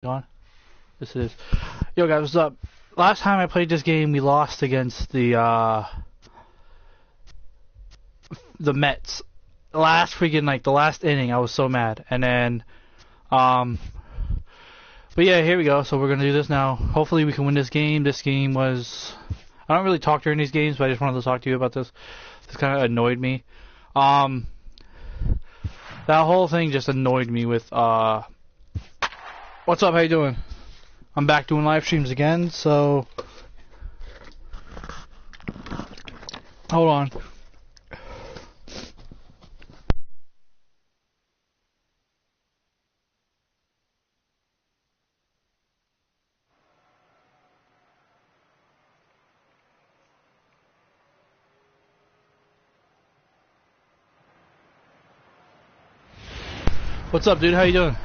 On? This is. Yo guys, what's up? Last time I played this game, we lost against the Mets. Last freaking the last inning, I was so mad. And then, but yeah, here we go. So we're gonna do this now. Hopefully we can win this game. This game was. I don't really talk during these games, but I just wanted to talk to you about this. This kind of annoyed me. That whole thing just annoyed me with What's up? How you doing? I'm back doing live streams again, so hold on. What's up, dude? How you doing?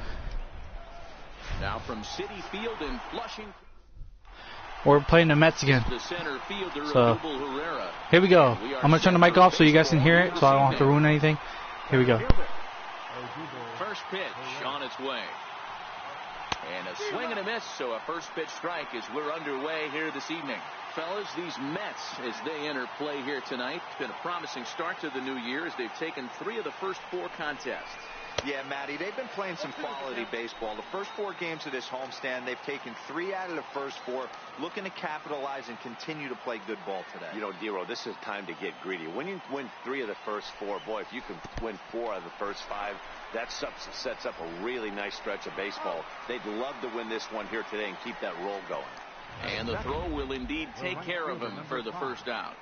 Now from Citi Field in Flushing. We're playing the Mets again. The center fielder, so here we go. I'm gonna turn the mic off so you guys can hear it, so I don't have to ruin anything. Here we go. First pitch on its way. And a swing and a miss, so a first pitch strike as we're underway here this evening. Fellas, these Mets, as they enter play here tonight, it's been a promising start to the new year as they've taken 3 of the first 4 contests. Yeah, Matty, they've been playing some quality baseball. The first 4 games of this homestand, they've taken 3 out of the first 4, looking to capitalize and continue to play good ball today. You know, Dero, this is time to get greedy. When you win 3 of the first 4, boy, if you can win 4 out of the first 5, that sets up a really nice stretch of baseball. They'd love to win this one here today and keep that roll going. And the throw will indeed take care of him for the first out.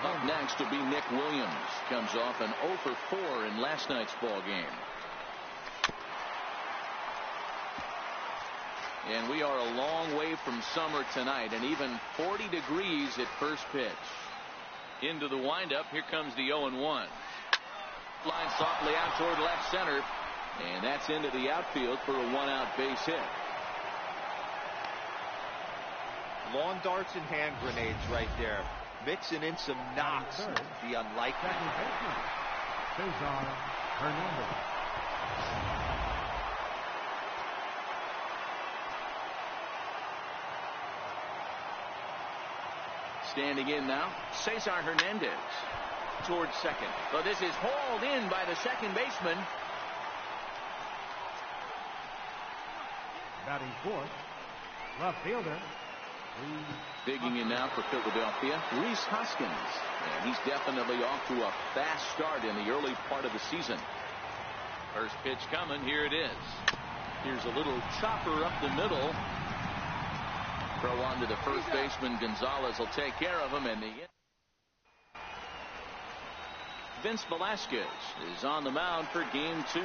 Up next will be Nick Williams. Comes off an 0 for 4 in last night's ball game. And we are a long way from summer tonight, and even 40 degrees at first pitch. Into the windup. Here comes the 0-1. Line softly out toward left center, and that's into the outfield for a 1-out base hit. Lawn darts and hand grenades right there. Mixing in some knocks, the unlikely. Standing in now, Cesar Hernandez towards second. But this is hauled in by the second baseman. Batting fourth, left fielder. Digging in now for Philadelphia, Rhys Hoskins. And he's definitely off to a fast start in the early part of the season. First pitch coming. Here it is. Here's a little chopper up the middle. Throw on to the first baseman. Gonzalez will take care of him. And Vince Velasquez is on the mound for game 2.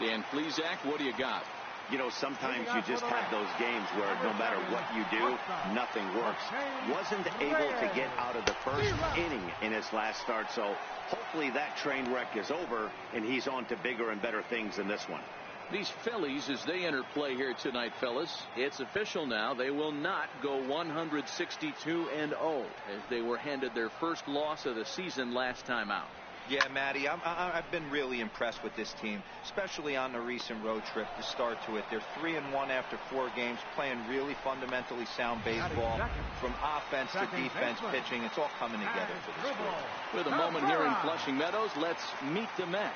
Dan Plesac, what do you got? You know, sometimes you just have those games where no matter what you do, nothing works. Wasn't able to get out of the first inning in his last start, so hopefully that train wreck is over and he's on to bigger and better things than this one. These Phillies, as they enter play here tonight, fellas, it's official now. They will not go 162-0 as they were handed their first loss of the season last time out. Yeah, Matty, I've been really impressed with this team, especially on the recent road trip to start to it. They're 3-1 after 4 games, playing really fundamentally sound baseball from offense to defense, pitching. It's all coming together for this group. With a moment here in Flushing Meadows, let's meet the Mets.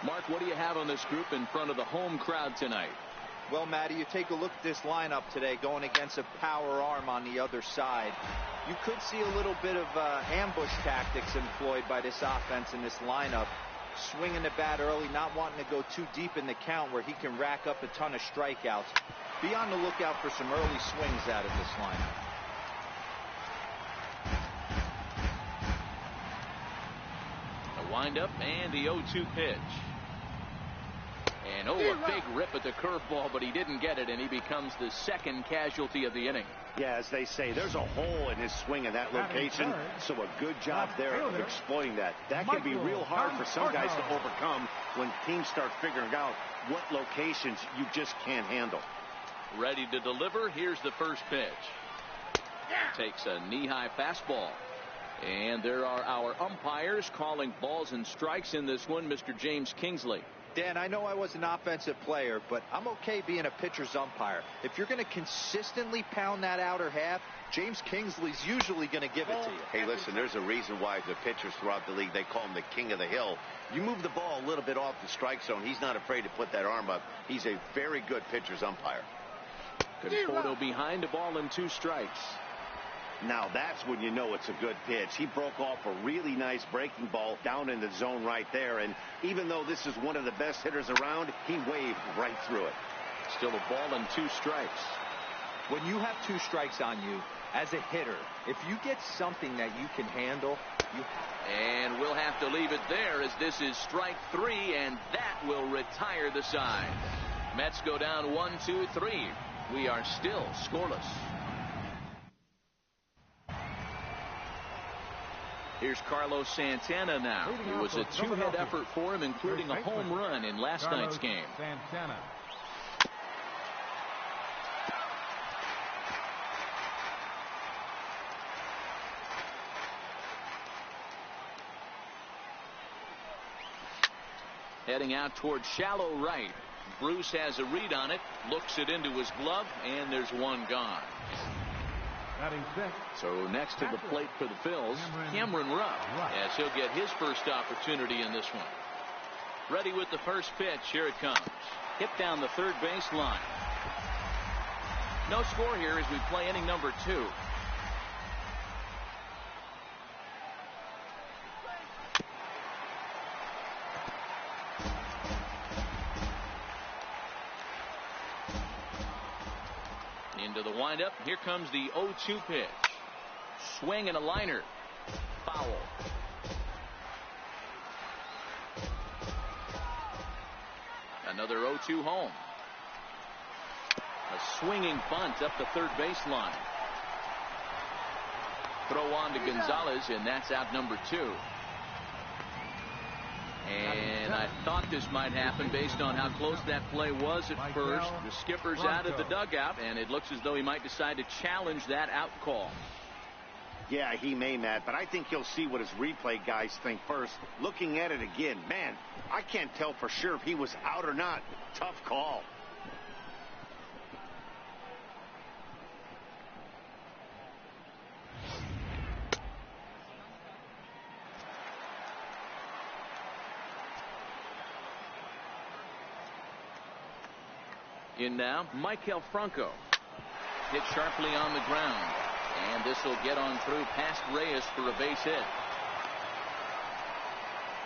Mark, what do you have on this group in front of the home crowd tonight? Well, Matty, you take a look at this lineup today going against a power arm on the other side. You could see a little bit of ambush tactics employed by this offense in this lineup. Swinging the bat early, not wanting to go too deep in the count where he can rack up a ton of strikeouts. Be on the lookout for some early swings out of this lineup. A windup and the 0-2 pitch. And a big rip at the curveball, but he didn't get it, and he becomes the second casualty of the inning. Yeah, as they say, there's a hole in his swing in that location, so a good job there of exploiting that. That can be real hard for some guys to overcome when teams start figuring out what locations you just can't handle. Ready to deliver. Here's the first pitch. Takes a knee-high fastball. And there are our umpires calling balls and strikes in this one, Mr. James Kingsley. Dan, I know I was an offensive player, but I'm okay being a pitcher's umpire. If you're going to consistently pound that outer half, James Kingsley's usually going to give it to you. Hey, listen, there's a reason why the pitchers throughout the league, they call him the king of the hill. You move the ball a little bit off the strike zone, he's not afraid to put that arm up. He's a very good pitcher's umpire. Conforto behind a ball and 2 strikes. Now that's when you know it's a good pitch. He broke off a really nice breaking ball down in the zone right there. And even though this is one of the best hitters around, he waved right through it. Still a ball and 2 strikes. When you have 2 strikes on you as a hitter, if you get something that you can handle, and we'll have to leave it there as this is strike 3, and that will retire the side. Mets go down 1-2-3. We are still scoreless. Here's Carlos Santana now. It was a 2-hit effort for him, including a home run in last night's game. Santana. Heading out towards shallow right. Bruce has a read on it, looks it into his glove, and there's one gone. So next to the plate for the Phillies, Cameron Rupp, as he'll get his first opportunity in this one. Ready with the first pitch. Here it comes. Hit down the third base line. No score here as we play inning number 2. Into the windup. Here comes the 0-2 pitch. Swing and a liner. Foul. Another 0-2 home. A swinging bunt up the third baseline. Throw on to Gonzalez, and that's out number 2. And I thought this might happen based on how close that play was at first. The skipper's out of the dugout, and it looks as though he might decide to challenge that out call. Yeah, he may, Matt, but I think he'll see what his replay guys think first. Looking at it again, man, I can't tell for sure if he was out or not. Tough call. In now, Michael Franco. Hit sharply on the ground. And this will get on through past Reyes for a base hit.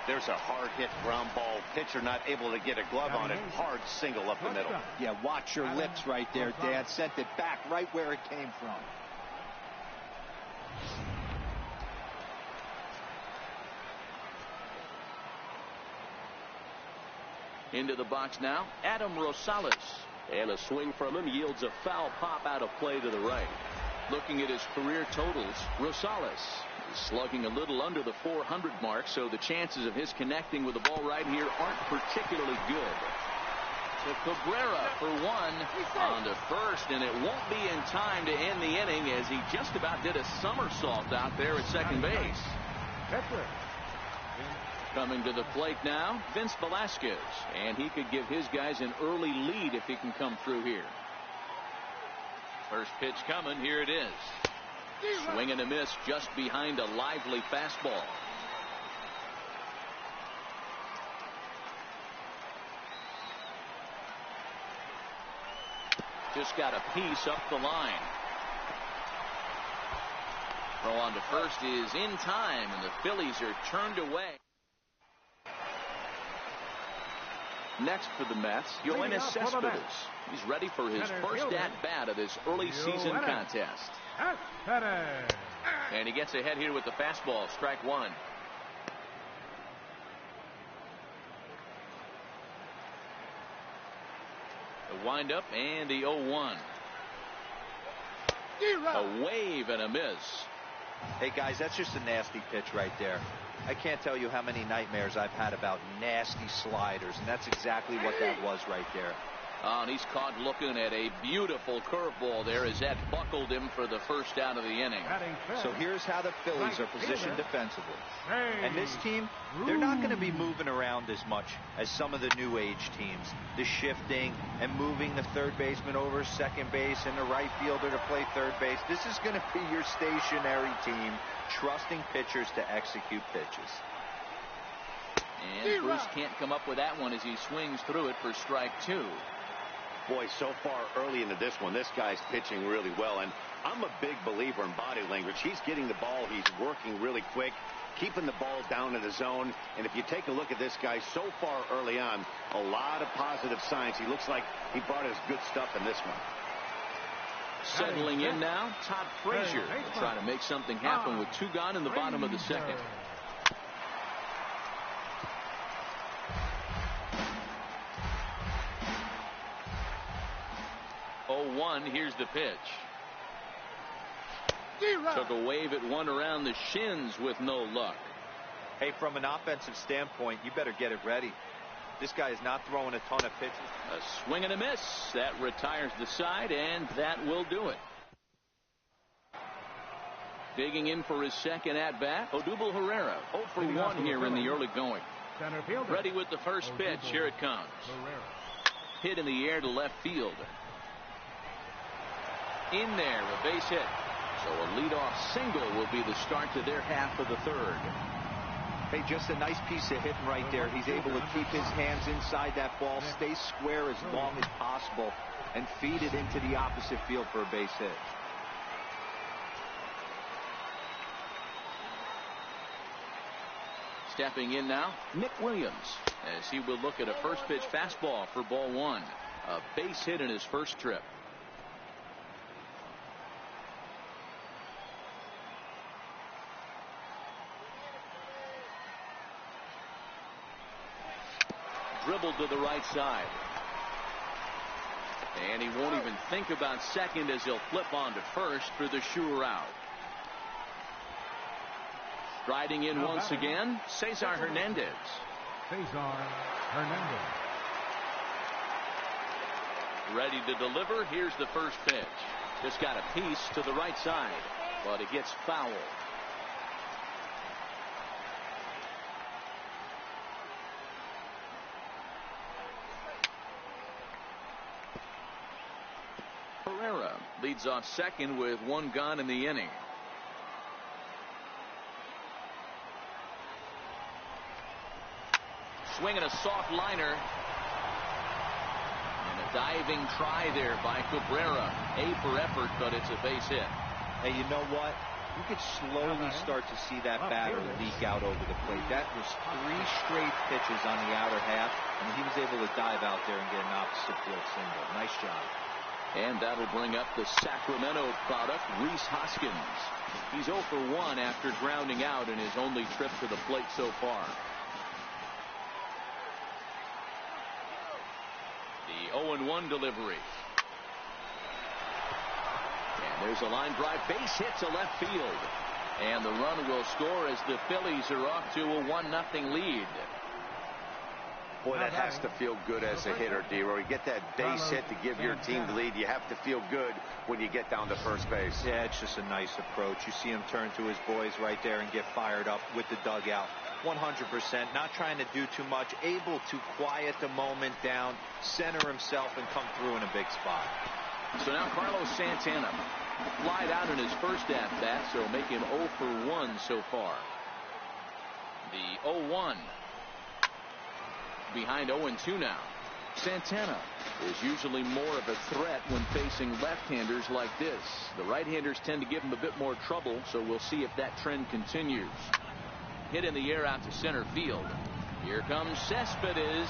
There's a hard hit ground ball. Pitcher not able to get a glove on it. Hard single up the middle. Yeah, watch your lips right there, Dan. Sent it back right where it came from. Into the box now, Adam Rosales. And a swing from him yields a foul pop out of play to the right. Looking at his career totals, Rosales is slugging a little under the 400 mark, so the chances of his connecting with the ball right here aren't particularly good. To Cabrera for one on to first, and it won't be in time to end the inning as he just about did a somersault out there at second base. Coming to the plate now, Vince Velasquez, and he could give his guys an early lead if he can come through here. First pitch coming, here it is. Swing and a miss just behind a lively fastball. Just got a piece up the line. Throw on to first is in time, and the Phillies are turned away. Next for the Mets, Yoenis Cespedes. He's ready for his first at-bat of this early season contest. And he gets ahead here with the fastball, strike 1. The windup and the 0-1. A wave and a miss. Hey, guys, that's just a nasty pitch right there. I can't tell you how many nightmares I've had about nasty sliders, and that's exactly what that was right there. Oh, and he's caught looking at a beautiful curveball there as that buckled him for the first out of the inning. So here's how the Phillies are positioned defensively. And this team, they're not going to be moving around as much as some of the new age teams. The shifting and moving the third baseman over second base and the right fielder to play third base. This is going to be your stationary team, trusting pitchers to execute pitches. And Bruce can't come up with that one as he swings through it for strike 2. Boy, so far early into this one, this guy's pitching really well, and I'm a big believer in body language. He's getting the ball, he's working really quick, keeping the ball down in the zone, and if you take a look at this guy so far early on, a lot of positive signs. He looks like he brought his good stuff in this one. Settling in now, Todd Frazier will try to make something happen with 2 gone in the bottom of the second. 0-1, here's the pitch. Took a wave at one around the shins with no luck. Hey, from an offensive standpoint, you better get it ready. This guy is not throwing a ton of pitches. A swing and a miss. That retires the side, and that will do it. Digging in for his second at-bat, Odubel Herrera, 0 for 1 here in the early going. Ready with the first pitch. Here it comes. Hit in the air to left field. In there, a base hit. So a leadoff single will be the start to their half of the third. Hey, just a nice piece of hitting right there. He's able to keep his hands inside that ball, stay square as long as possible, and feed it into the opposite field for a base hit. Stepping in now, Nick Williams, as he will look at a first pitch fastball for ball 1. A base hit in his first trip. Dribbled to the right side. And he won't even think about second as he'll flip on to first for the sure out. Striding in once again, Cesar Hernandez. Ready to deliver. Here's the first pitch. Just got a piece to the right side, but it gets foul. Herrera leads off second with 1 gone in the inning. Swinging a soft liner. And a diving try there by Cabrera. A for effort, but it's a base hit. Hey, you know what? You could slowly start to see that batter leak out over the plate. That was 3 straight pitches on the outer half, and he was able to dive out there and get an opposite field single. Nice job. And that'll bring up the Sacramento product, Rhys Hoskins. He's 0 for 1 after grounding out in his only trip to the plate so far. The 0-1 delivery. And there's a line drive, base hit to left field. And the run will score as the Phillies are off to a 1-0 lead. Boy, that has to feel good as a hitter, D-Roy. You get that base hit to give your team the lead. You have to feel good when you get down to first base. Yeah, it's just a nice approach. You see him turn to his boys right there and get fired up with the dugout. 100%, not trying to do too much, able to quiet the moment down, center himself, and come through in a big spot. So now Carlos Santana flied out in his first at-bat, so make him 0 for 1 so far. The 0-1. Behind 0-2 now. Santana is usually more of a threat when facing left-handers like this. The right-handers tend to give him a bit more trouble, so we'll see if that trend continues. Hit in the air out to center field. Here comes Cespedes.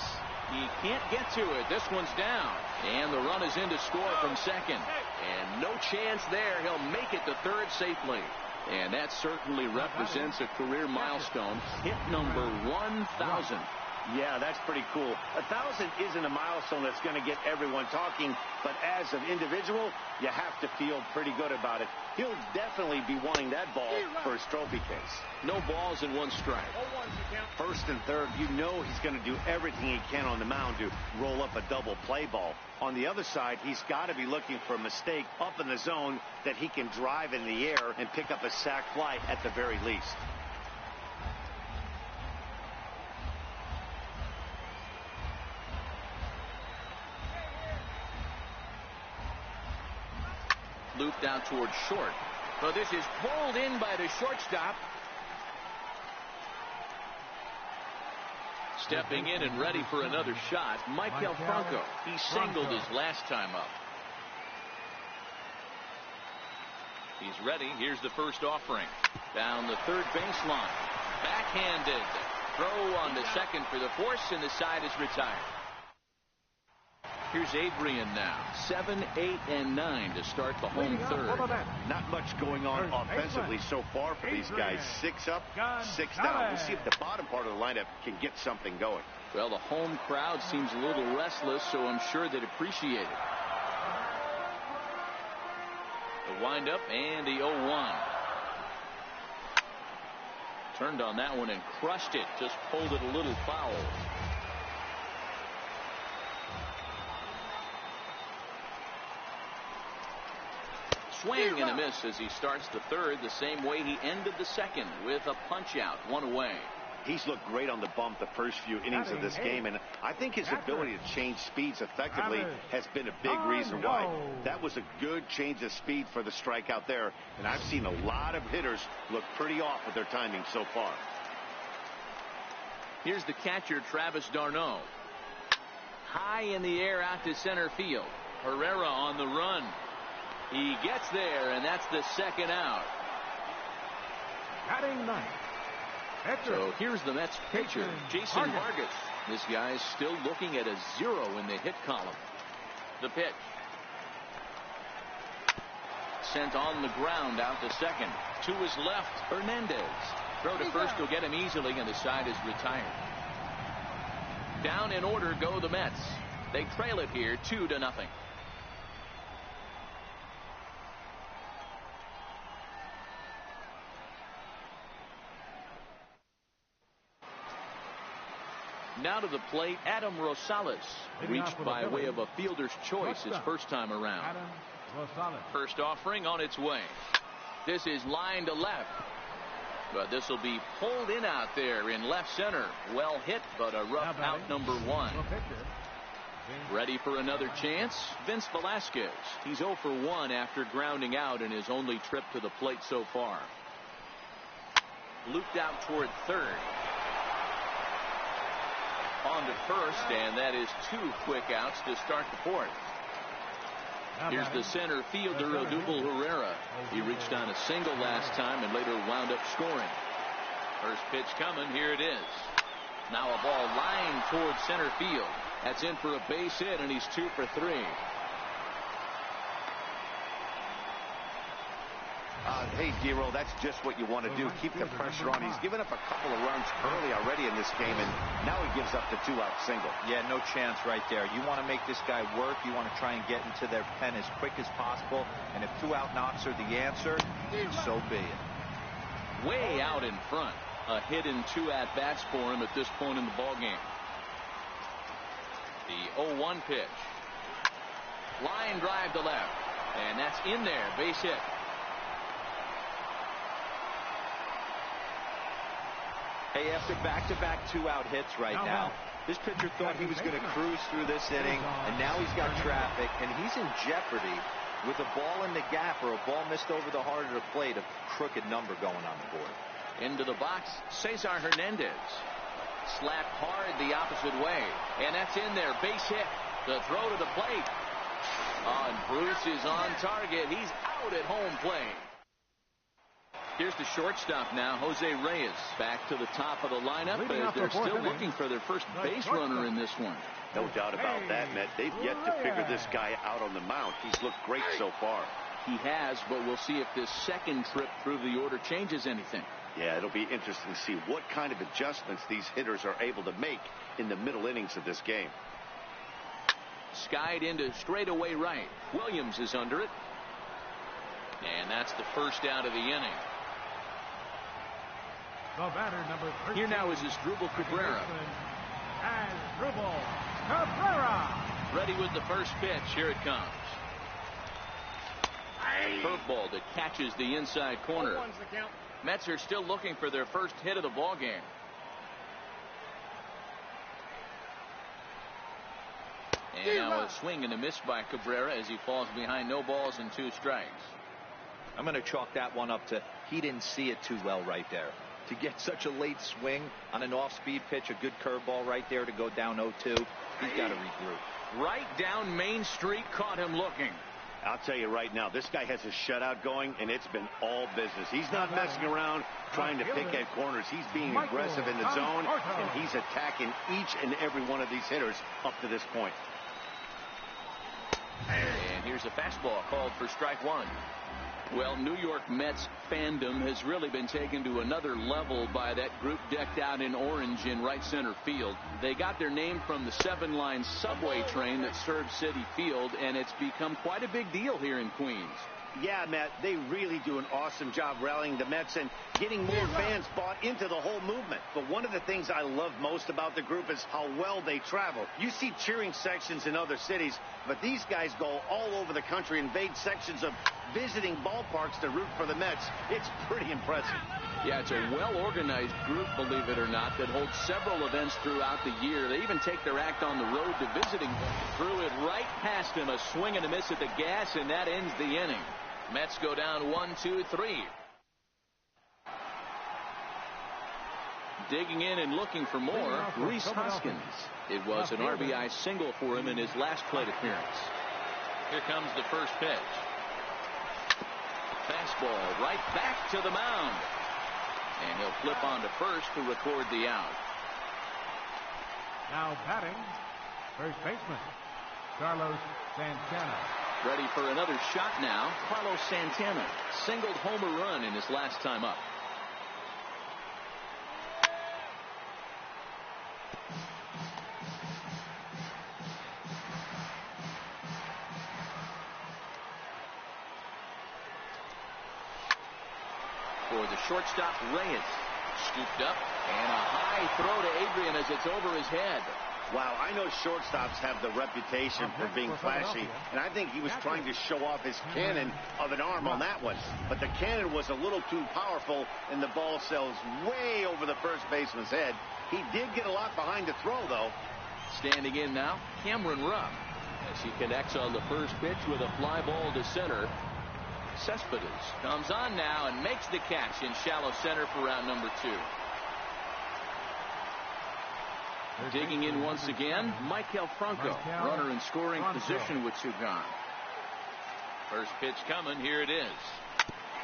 He can't get to it. This one's down. And the run is in to score from second. And no chance there. He'll make it to third safely. And that certainly represents a career milestone. Hit number 1,000. Yeah, that's pretty cool. 1,000 isn't a milestone that's going to get everyone talking, but as an individual, you have to feel pretty good about it. He'll definitely be wanting that ball for his trophy case. No balls and 1 strike. First and third, you know he's going to do everything he can on the mound to roll up a double play ball. On the other side, he's got to be looking for a mistake up in the zone that he can drive in the air and pick up a sac fly at the very least. Looped out towards short. But this is pulled in by the shortstop. Stepping in and ready for another shot, Michael Franco. He singled his last time up. He's ready. Here's the first offering. Down the third baseline. Backhanded. Throw on the second for the force, and the side is retired. Here's Adrian now. 7, 8, and 9 to start the home third. Not much going on offensively so far for these guys. 6 up, 6 down. We'll see if the bottom part of the lineup can get something going. Well, the home crowd seems a little restless, so I'm sure they'd appreciate it. The windup and the 0-1. Turned on that one and crushed it. Just pulled it a little foul. Swing and a miss as he starts the third, the same way he ended the second, with a punch out, 1 away. He's looked great on the bump the first few innings of this game, and I think his ability to change speeds effectively has been a big reason why. That was a good change of speed for the strikeout there, and I've seen a lot of hitters look pretty off with their timing so far. Here's the catcher, Travis d'Arnaud. High in the air out to center field. Herrera on the run. He gets there, and that's the second out. Batting ninth. So here's the Mets pitcher, Jason Vargas. This guy's still looking at a 0 in the hit column. The pitch. Sent on the ground out to second. To his left, Hernandez. Throw to first will get him easily, and the side is retired. Down in order go the Mets. They trail it here 2-0. Now to the plate, Adam Rosales. Reached by way of a fielder's choice his first time around. First offering on its way. This is line to left. But this will be pulled in out there in left center. Well hit, but a rough out, number 1. Ready for another chance? Vince Velasquez. He's 0 for 1 after grounding out in his only trip to the plate so far. Looped out toward third. On to first, and that is 2 quick outs to start the fourth. Here's the center fielder, Odubel Herrera. He reached on a single last time and later wound up scoring. First pitch coming, here it is. Now a ball lined towards center field. That's in for a base hit, and he's 2 for 3. Hey, Dero, that's just what you want to do. Keep the pressure on. He's given up a couple of runs early already in this game, and now he gives up the 2-out single. Yeah, no chance right there. You want to make this guy work. You want to try and get into their pen as quick as possible. And if 2-out knocks are the answer, so be it. Way out in front. A hit in 2 at-bats for him at this point in the ballgame. The 0-1 pitch. Line drive to left. And that's in there. Base hit. Hey, after back-to-back 2-out hits right now, this pitcher thought he was going to cruise through this inning, and now he's got traffic, and he's in jeopardy with a ball in the gap or a ball missed over the heart of the plate, a crooked number going on the board. Into the box, Cesar Hernandez. Slapped hard the opposite way, and that's in there. Base hit. The throw to the plate. And Bruce is on target. He's out at home plate. Here's the shortstop now, Jose Reyes. Back to the top of the lineup as they're still looking for their first base runner in this one. No doubt about that, Matt. They've yet to figure this guy out on the mound. He's looked great so far. He has, but we'll see if this second trip through the order changes anything. Yeah, it'll be interesting to see what kind of adjustments these hitters are able to make in the middle innings of this game. Skied into straightaway right. Williams is under it. And that's the first out of the inning. The batter, number 13. Here now is Asdrubal Cabrera. Asdrubal Cabrera. Ready with the first pitch. Here it comes. Curveball that catches the inside corner. Mets are still looking for their first hit of the ball game. And now a swing and a miss by Cabrera as he falls behind. No balls and 2 strikes. I'm going to chalk that one up to he didn't see it too well right there. To get such a late swing on an off-speed pitch, a good curveball right there to go down 0-2, he's got to regroup. Right down Main Street, caught him looking. I'll tell you right now, this guy has a shutout going, and it's been all business. He's not messing around trying to pick at corners. He's being aggressive in the zone, and he's attacking each and every one of these hitters up to this point. And here's a fastball called for strike 1. Well, New York Mets fandom has really been taken to another level by that group decked out in orange in right center field. They got their name from the 7-line subway train that served Citi Field, and it's become quite a big deal here in Queens. Yeah, Matt, they really do an awesome job rallying the Mets and getting more fans bought into the whole movement. But one of the things I love most about the group is how well they travel. You see cheering sections in other cities, but these guys go all over the country, invade sections of visiting ballparks to root for the Mets. It's pretty impressive. Yeah, it's a well-organized group, believe it or not, that holds several events throughout the year. They even take their act on the road to visiting. Threw it right past him, a swing and a miss at the gas, and that ends the inning. Mets go down 1-2-3. Digging in and looking for more, Rhys Hoskins. It was an RBI single for him in his last plate appearance. Here comes the first pitch. Fastball right back to the mound. And he'll flip on to first to record the out. Now batting, first baseman, Carlos Santana. Ready for another shot now. Carlos Santana singled home a run in his last time up. For the shortstop, Reyes. Scooped up, and a high throw to Adrian as it's over his head. Wow, I know shortstops have the reputation for being flashy, and I think he was trying to show off his cannon of an arm on that one. But the cannon was a little too powerful, and the ball sails way over the first baseman's head. He did get a lot behind the throw, though. Standing in now, Cameron Rupp, as he connects on the first pitch with a fly ball to center. Cespedes comes on now and makes the catch in shallow center for round number 2. Digging in once again, Maikel Franco, runner in scoring position with 2 gone. First pitch coming, here it is.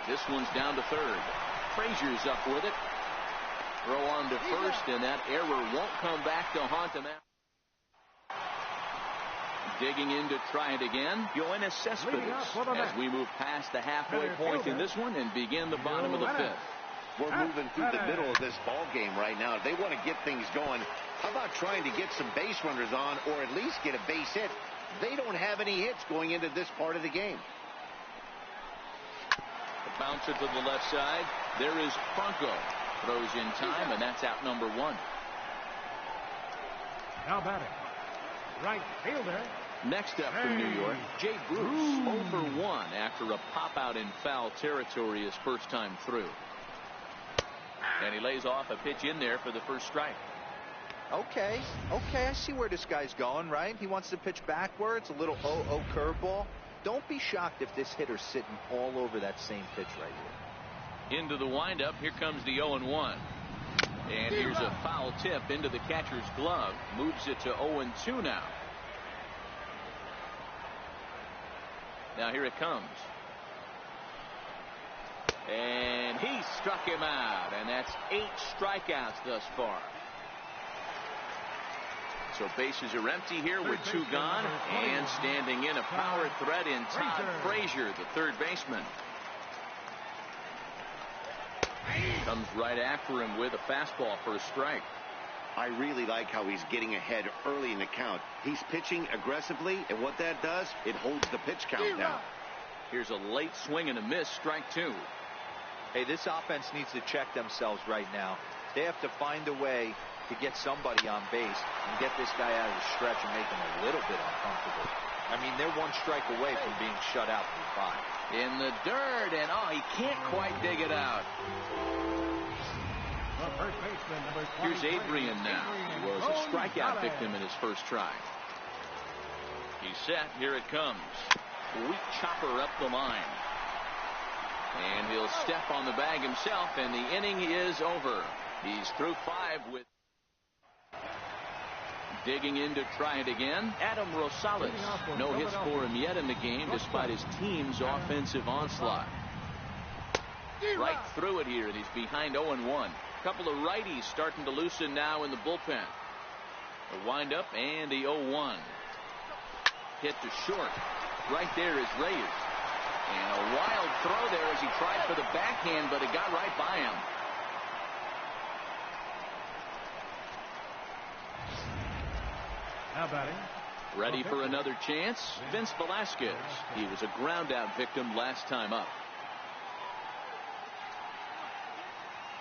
This one's down to third. Frazier's up with it. Throw on to first, and that error won't come back to haunt them. Digging in to try it again, Yoenis Cespedes, as we move past the halfway point in this one and begin the bottom of the 5th. We're moving through the middle of this ball game right now. If they want to get things going, how about trying to get some base runners on, or at least get a base hit? They don't have any hits going into this part of the game. The bouncer to the left side. There is Franco. Throws in time, and that's out number 1. Now batting, right fielder. Next up for New York, Jay Bruce, 0 for 1 after a pop-out in foul territory his first time through. And he lays off a pitch in there for the first strike. Okay, I see where this guy's going, right? He wants to pitch backwards, a little 0-0 curveball. Don't be shocked if this hitter's sitting all over that same pitch right here. Into the windup, here comes the 0-1. And here's a foul tip into the catcher's glove. Moves it to 0-2 now. Now here it comes. And he struck him out, and that's 8 strikeouts thus far. So bases are empty here with 2 gone, and standing in a power threat in Todd Frazier, the third baseman. Comes right after him with a fastball for a strike. I really like how he's getting ahead early in the count. He's pitching aggressively, and what that does, it holds the pitch count down. Here's a late swing and a miss, strike two. Hey, this offense needs to check themselves right now. They have to find a way to get somebody on base and get this guy out of the stretch and make him a little bit uncomfortable. I mean, they're one strike away from being shut out through 5. In the dirt, and he can't quite dig it out. Here's Adrian now. He was a strikeout victim in his first try. He's set. Here it comes. Weak chopper up the line. And he'll step on the bag himself, and the inning is over. He's through 5 with... Digging in to try it again, Adam Rosales. No hits for him yet in the game, despite his team's offensive onslaught. Right through it here, and he's behind 0-1. A couple of righties starting to loosen now in the bullpen. The windup and the 0-1. Hit to short. Right there is Reyes. And a wild throw there as he tried for the backhand, but it got right by him. Now batting. Ready for another chance? Vince Velasquez. He was a ground out victim last time up.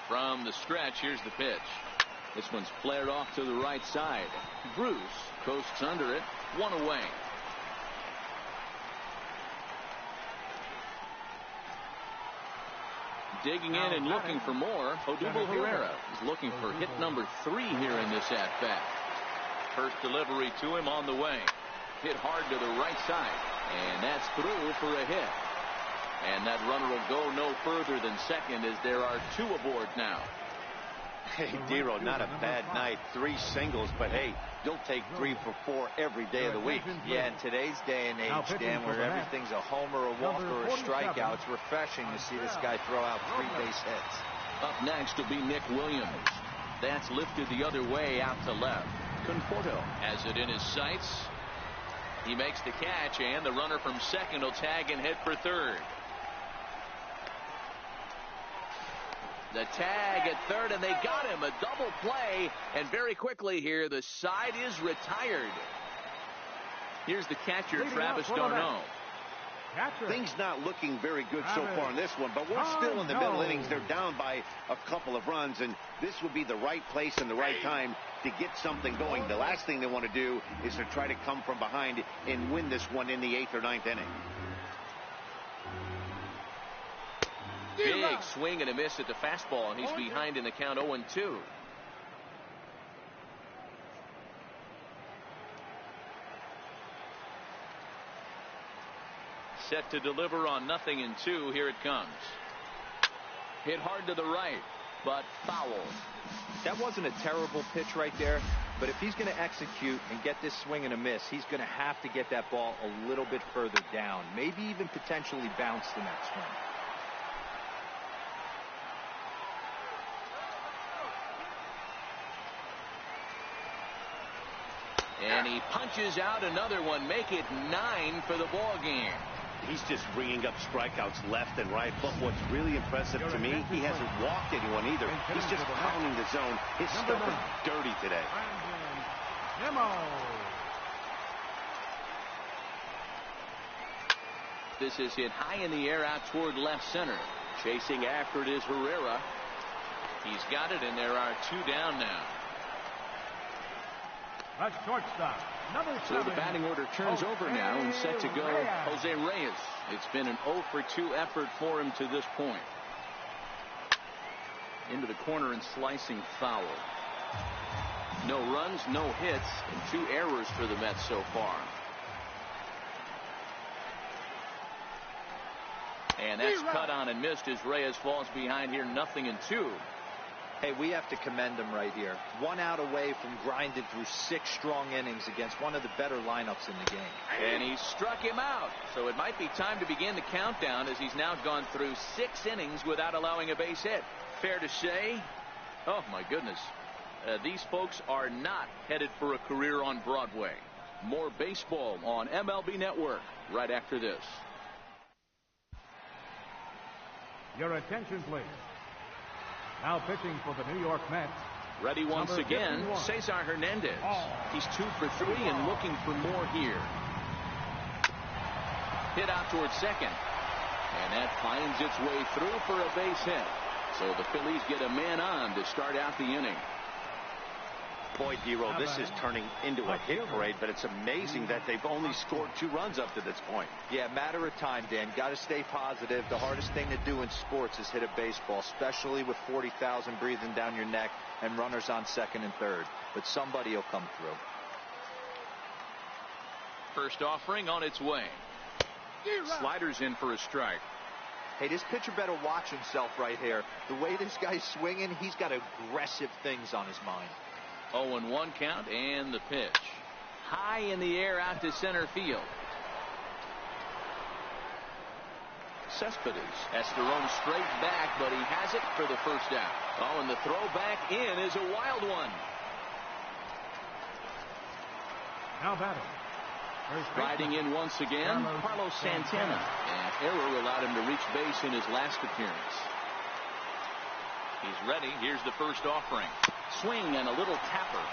From the stretch, here's the pitch. This one's flared off to the right side. Bruce coasts under it. 1 away. Digging in and looking for more, Odubel Herrera is looking for hit number 3 here in this at-bat. First delivery to him on the way. Hit hard to the right side. And that's through for a hit. And that runner will go no further than second as there are 2 aboard now. Hey, Dero, not a bad night. 3 singles, but hey, you'll take 3 for 4 every day of the week. Yeah, in today's day and age, Dan, where everything's a homer, a walk, or a strikeout, it's refreshing to see this guy throw out 3 base hits. Up next will be Nick Williams. That's lifted the other way out to left. Conforto has it in his sights. He makes the catch, and the runner from second will tag and head for third. The tag at third, and they got him. A double play, and very quickly here, the side is retired. Here's the catcher, Travis d'Arnaud. Things not looking very good so far in this one, but we're still in the middle innings. They're down by a couple of runs, and this would be the right place and the right time to get something going. The last thing they want to do is to try to come from behind and win this one in the 8th or 9th inning. Big swing and a miss at the fastball, and he's behind in the count 0-2. Set to deliver on 0-2. Here it comes. Hit hard to the right, but foul. That wasn't a terrible pitch right there, but if he's going to execute and get this swing and a miss, he's going to have to get that ball a little bit further down, maybe even potentially bounce the next one. And he punches out another one, make it 9 for the ball game. He's just bringing up strikeouts left and right, but what's really impressive to me, he hasn't walked anyone either. He's just pounding the zone. His stuff is dirty today. This is hit high in the air out toward left center. Chasing after it is Herrera. He's got it, and there are 2 down now. A shortstop, number 7. So the batting order turns over now, and set to go Jose Reyes. It's been an 0-for-2 effort for him to this point. Into the corner and slicing foul. No runs, no hits, and 2 errors for the Mets so far. And that's cut on and missed as Reyes falls behind here, 0-2. Hey, we have to commend him right here. 1 out away from grinding through 6 strong innings against one of the better lineups in the game. And he struck him out. So it might be time to begin the countdown as he's now gone through 6 innings without allowing a base hit. Fair to say, oh my goodness, these folks are not headed for a career on Broadway. More baseball on MLB Network right after this. Your attention, please. Now pitching for the New York Mets. Ready once Number again, 51. Cesar Hernandez. Oh. He's 2 for 3 and looking for more here. Hit out towards second. And that finds its way through for a base hit. So the Phillies get a man on to start out the inning. Boy, D-Roll, this is turning into a hit parade, but it's amazing that they've only scored 2 runs up to this point. Yeah, matter of time, Dan. Got to stay positive. The hardest thing to do in sports is hit a baseball, especially with 40,000 breathing down your neck and runners on second and third. But somebody will come through. First offering on its way. Sliders in for a strike. Hey, this pitcher better watch himself right here. The way this guy's swinging, he's got aggressive things on his mind. 0-1 count and the pitch. High in the air out to center field. Cespedes has to roam straight back, but he has it for the first out. Oh, and the throw back in is a wild one. Now batting. Riding in once again, Carlos Santana. And error allowed him to reach base in his last appearance. He's ready. Here's the first offering. Swing and a little tapper.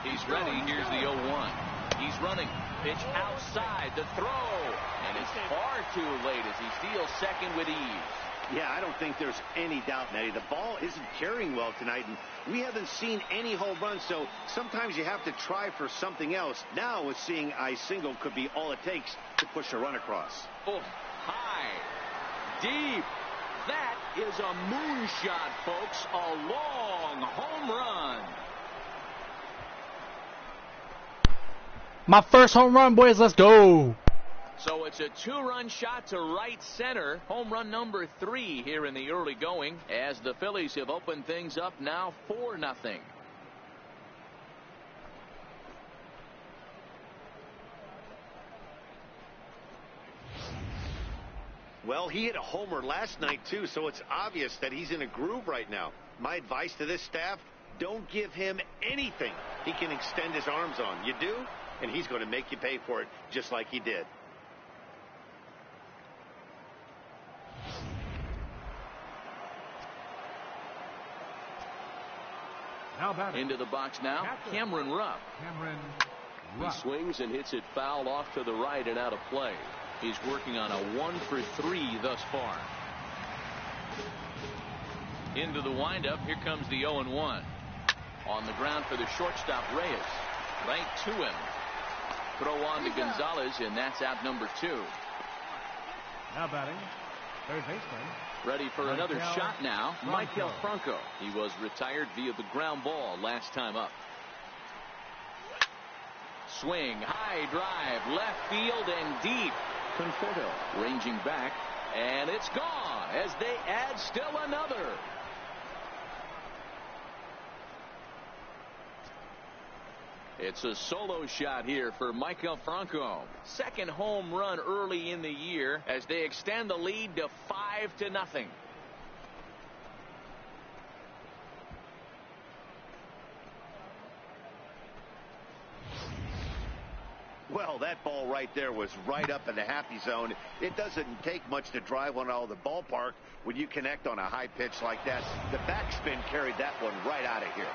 He's ready. Here's the 0-1. He's running. Pitch outside. The throw. And it's far too late as he steals second with ease. Yeah, I don't think there's any doubt, Nettie. The ball isn't carrying well tonight, and we haven't seen any home runs, so sometimes you have to try for something else. Now, with seeing I single could be all it takes to push a run across. Oh, high, deep. That is a moonshot, folks. A long home run. My first home run, boys. Let's go. So it's a 2-run shot to right center. Home run number 3 here in the early going as the Phillies have opened things up now 4-0. Well, he hit a homer last night, too, so it's obvious that he's in a groove right now. My advice to this staff, don't give him anything he can extend his arms on. You do, and he's going to make you pay for it just like he did. Now batting. Into the box now, Cameron Rupp. He swings and hits it foul off to the right and out of play. He's working on a 1 for 3 thus far. Into the windup. Here comes the 0-1. On the ground for the shortstop, Reyes. Right to him. Throw on to Gonzalez, and that's out number 2. Now batting. Third baseman. Ready for another Maikel shot now. Franco. Maikel Franco. He was retired via the ground ball last time up. Swing, high drive, left field and deep. Conforto ranging back, and it's gone as they add still another. It's a solo shot here for Maikel Franco. Second home run early in the year as they extend the lead to 5-0. Well, that ball right there was right up in the happy zone. It doesn't take much to drive one out of the ballpark when you connect on a high pitch like that. The backspin carried that one right out of here.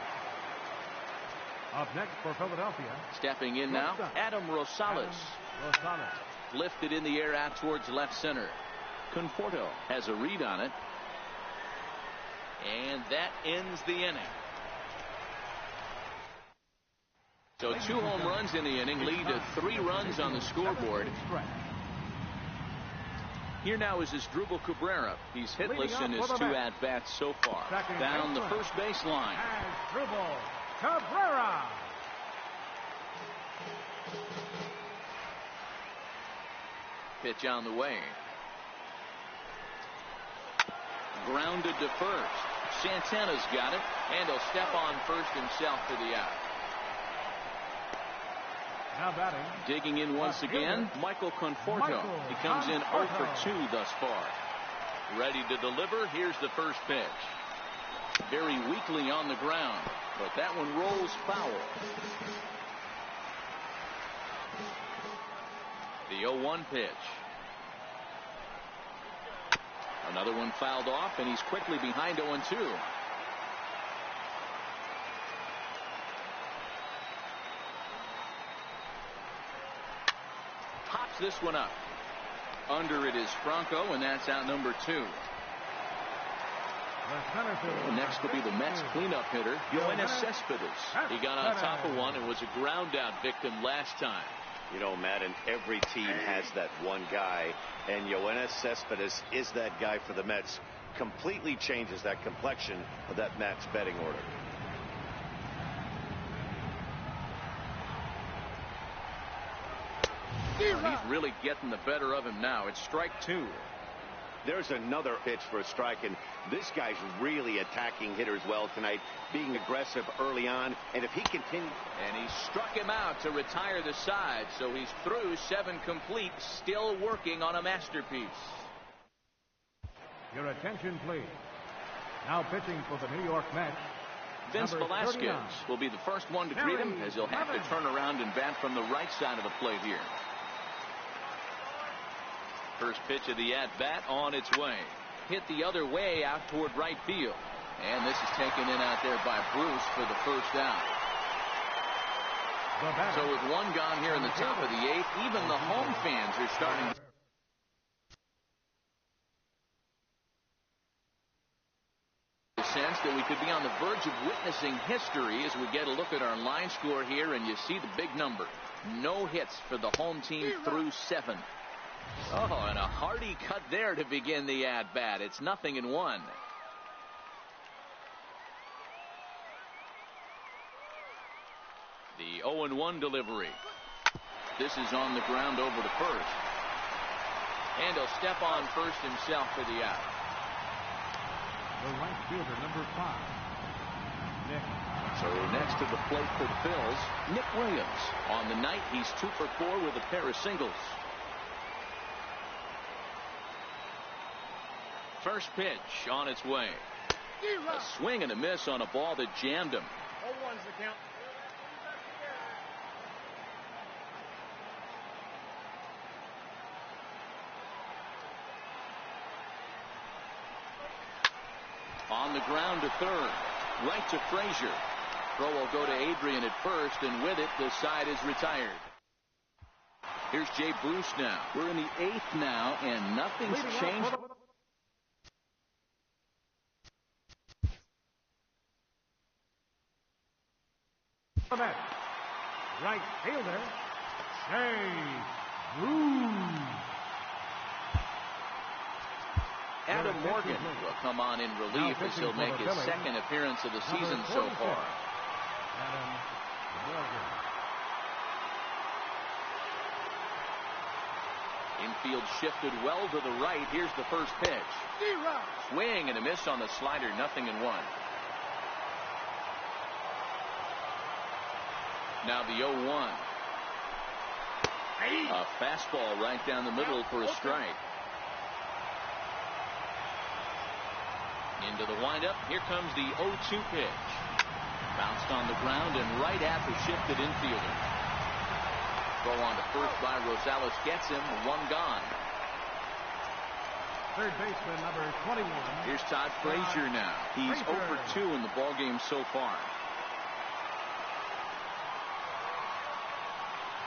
Up next for Philadelphia. Stepping in now, Adam Rosales. Lifted in the air out towards left center. Conforto has a read on it. And that ends the inning. So 2 home runs in the inning lead to 3 runs on the scoreboard. Here now is Asdrubal Cabrera. He's hitless in his 2 at-bats so far. Down the first baseline. Asdrubal Cabrera. Pitch on the way. Grounded to first. Santana's got it, and he'll step on first himself for the out. Now batting. Digging in once again, Michael Conforto. He comes in 0 for 2 thus far. Ready to deliver. Here's the first pitch. Very weakly on the ground, but that one rolls foul. The 0-1 pitch. Another one fouled off, and he's quickly behind 0-2. Pops this one up. Under it is Franco, and that's out number 2. And next will be the Mets cleanup hitter, Yoenis Cespedes. He got on top of one and was a ground out victim last time. You know, Matt, and every team has that one guy, and Yoenis Cespedes is that guy for the Mets. Completely changes that complexion of that Mets betting order. He's really getting the better of him now. It's strike 2. There's another pitch for a strike, and this guy's really attacking hitters well tonight, being aggressive early on, and if he continues... And he struck him out to retire the side, so he's through 7 complete, still working on a masterpiece. Your attention, please. Now pitching for the New York Mets, Vince number Velasquez 39. will be the first one to greet him, as he'll have to turn around and bat from the right side of the plate here. First pitch of the at-bat on its way. Hit the other way out toward right field. And this is taken in out there by Bruce for the first out. So with one gone here in the top of the 8th, even the home fans are starting to sense that we could be on the verge of witnessing history as we get a look at our line score here, and you see the big number. No hits for the home team through 7. Oh, and a hearty cut there to begin the at-bat. It's 0-1. The 0-1 delivery. This is on the ground over to first. And he'll step on first himself for the out. The right fielder, number 5, Nick. So next to the plate for the Phillies, Nick Williams. On the night, he's 2 for 4 with a pair of singles. First pitch on its way. A swing and a miss on a ball that jammed him. 0-1's the count. On the ground to third. Right to Frazier. Throw will go to Adrian at first, and with it, the side is retired. Here's Jay Bruce now. We're in the 8th now, and nothing's changed. Right fielder, Jay Bruce. Adam Morgan will come on in relief as he'll make his 2nd appearance of the season so far. Adam Morgan. Infield shifted well to the right. Here's the first pitch. Swing and a miss on the slider. 0-1. Now the 0-1. A fastball right down the middle for a strike. Into the windup. Here comes the 0-2 pitch. Bounced on the ground and right at the shifted infielder. Throw on to first by Rosales gets him. 1 gone. Third baseman, number 21. Here's Todd Frazier now. He's 0 for 2 in the ballgame so far.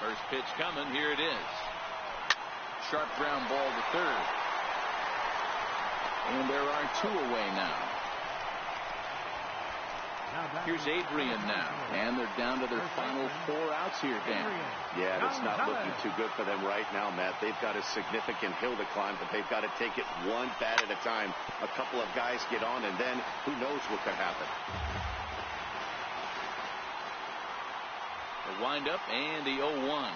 First pitch coming. Here it is. Sharp ground ball to third. And there are 2 away now. Here's Adrian now. And they're down to their final 4 outs here, Dan. Yeah, it's not looking too good for them right now, Matt. They've got a significant hill to climb, but they've got to take it one bat at a time. A couple of guys get on, and then who knows what could happen. The windup and the 0-1.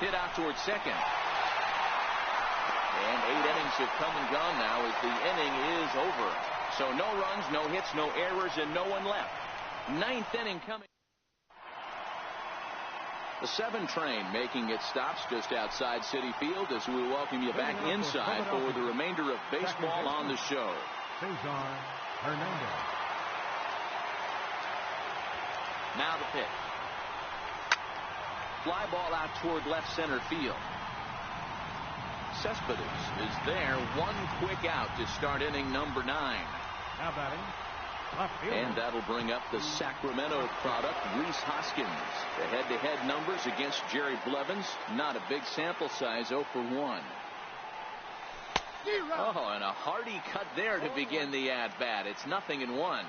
Hit out towards second. And 8 innings have come and gone now as the inning is over. So no runs, no hits, no errors, and no one left. 9th inning coming. The 7 train making its stops just outside Citi Field as we welcome you back inside for the remainder of baseball on the show. Cesar Hernandez. Now the pitch. fly ball out toward left center field. Cespedes is there. One quick out to start inning number 9. Now batting, left field. And that'll bring up the Sacramento product, Rhys Hoskins. The head-to-head numbers against Jerry Blevins. Not a big sample size, 0 for 1. Oh, and a hearty cut there to begin the at-bat. It's 0-1.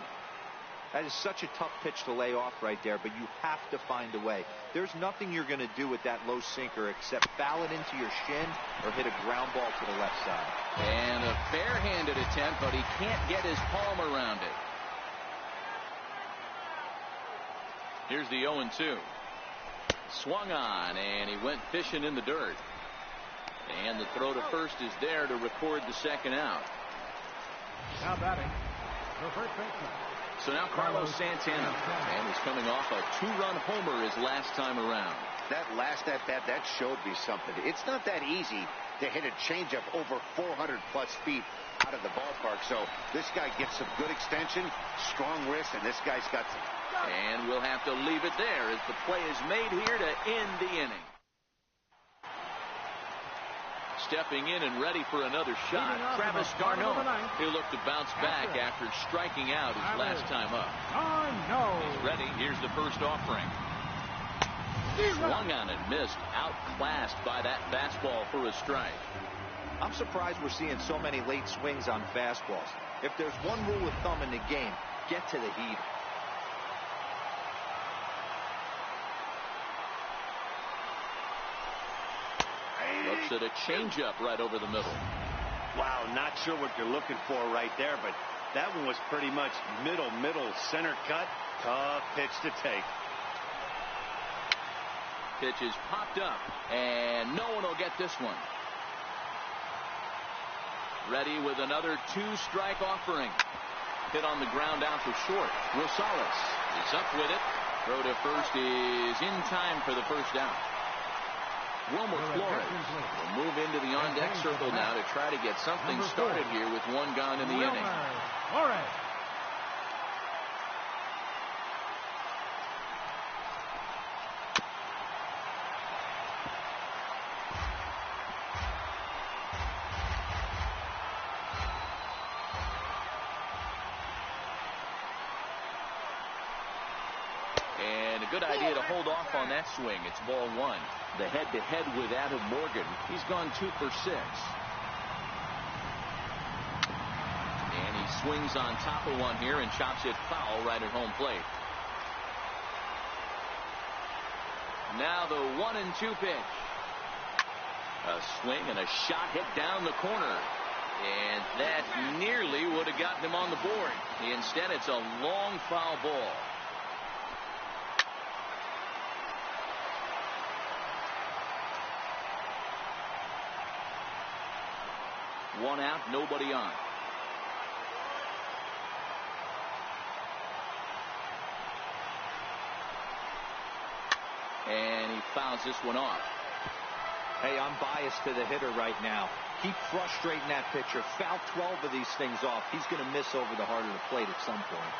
That is such a tough pitch to lay off right there, but you have to find a way. There's nothing you're going to do with that low sinker except foul it into your shin or hit a ground ball to the left side. And a fair-handed attempt, but he can't get his palm around it. Here's the 0-2. Swung on, and he went fishing in the dirt. And the throw to first is there to record the second out. Now batting, the first baseman. So now Carlos Santana, and he's coming off a 2-run homer his last time around. That last at-bat, that showed me something. It's not that easy to hit a changeup over 400-plus feet out of the ballpark. So this guy gets some good extension, strong wrist, and this guy's got some. And we'll have to leave it there as the play is made here to end the inning. Stepping in and ready for another shot, Travis d'Arnaud. He'll look to bounce back after striking out his last time up. He's ready. Here's the first offering. Swung on and missed. Outclassed by that fastball for a strike. I'm surprised we're seeing so many late swings on fastballs. If there's one rule of thumb in the game, get to the heat. Looks at a changeup right over the middle. Wow, not sure what you're looking for right there, but that one was pretty much middle, center cut. Tough pitch to take. Pitch is popped up, and no one will get this one. Ready with another 2-strike offering. Hit on the ground out to short. Rosales is up with it. Throw to first is in time for the first out. Wilmer Flores will move into the on-deck circle now to try to get something started here with one gone in the inning. And a good idea to hold off on that swing. It's ball 1. The head-to-head with Adam Morgan. He's gone 2 for 6. And he swings on top of one here and chops it foul right at home plate. Now the 1-2 pitch. A swing and a shot hit down the corner. And that nearly would have gotten him on the board. Instead, it's a long foul ball. One out, nobody on. And he fouls this one off. Hey, I'm biased to the hitter right now. Keep frustrating that pitcher. Foul 12 of these things off. He's going to miss over the heart of the plate at some point.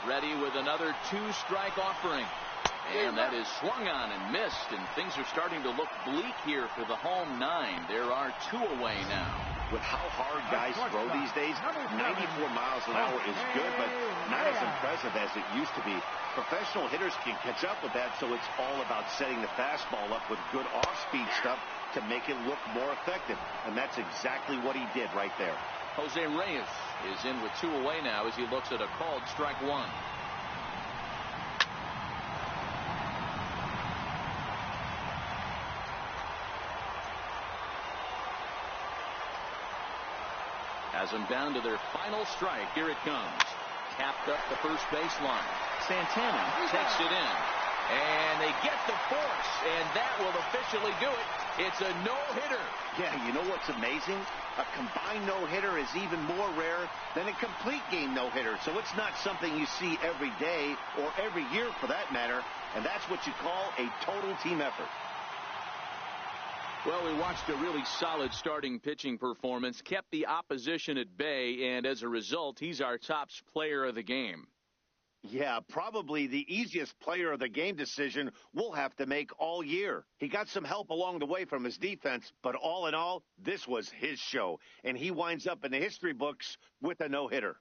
Ready with another 2-strike offering. And that is swung on and missed, and things are starting to look bleak here for the home 9. There are 2 away now. With how hard guys throw these days, 94 miles an hour is good, but not as impressive as it used to be. Professional hitters can catch up with that, so it's all about setting the fastball up with good off-speed stuff to make it look more effective, and that's exactly what he did right there. Jose Reyes is in with 2 away now as he looks at a called strike 1. Has them down to their final strike. Here it comes. Tapped up the first baseline. Santana takes it in. And they get the force. And that will officially do it. It's a no-hitter. Yeah, you know what's amazing? A combined no-hitter is even more rare than a complete game no-hitter. So it's not something you see every day or every year for that matter. And that's what you call a total team effort. Well, we watched a really solid starting pitching performance, kept the opposition at bay, and as a result, he's our top player of the game. Yeah, probably the easiest player of the game decision we'll have to make all year. He got some help along the way from his defense, but all in all, this was his show, and he winds up in the history books with a no-hitter.